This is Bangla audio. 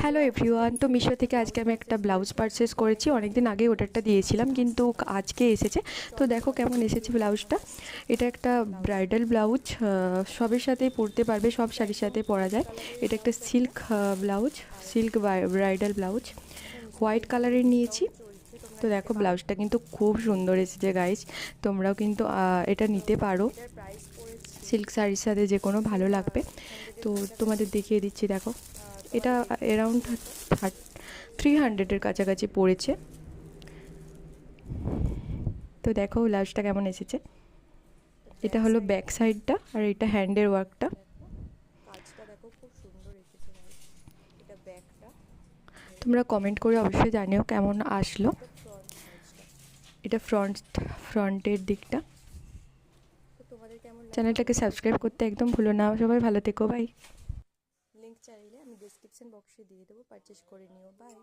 হ্যালো এভরিওয়ান, তো মিশো থেকে আজকে আমি একটা ব্লাউজ পারচেস করেছি। অনেক দিন আগেই অর্ডারটা দিয়েছিলাম, কিন্তু আজকে এসেছে। তো দেখো কেমন এসেছে ব্লাউজটা। এটা একটা ব্রাইডাল ব্লাউজ, সবের সাথেই পরতে পারবে, সব শাড়ির সাথে পরা যায়। এটা একটা silk blouse, silk bridal blouse, white কালারের নিয়েছি। তো দেখো ব্লাউজটা কিন্তু খুব সুন্দর এসেছে গাইজ। তোমরাও কিন্তু এটা নিতে পারো, সিল্ক শাড়ির সাথে যে কোনো ভালো লাগবে। তো তোমাদের দেখিয়ে দিচ্ছি, দেখো এটা অ্যারাউন্ড 300-এর কাছাকাছি পড়েছে। তো দেখো ব্লাউজটা কেমন এসেছে। এটা হলো ব্যাক সাইডটা, আর এটা হ্যান্ডের ওয়ার্কটা। কাজটা দেখো খুব সুন্দর এসেছে গাইস। এটা ব্যাকটা, তোমরা কমেন্ট করে অবশ্যই জানিও কেমন আসলো। ফ্রন্ট সাইজটা। এটা ফ্রন্টের দিকটা। তো তোমাদের কেমন লাগলো? চ্যানেলটাকে সাবস্ক্রাইব করতে একদম ভুলো না। সবাই ভালো থেকো, বাই। লিংক চাইলে আমি ডেসক্রিপশন বক্সে দিয়ে দেবো, পারচেস করে নিও। বাই।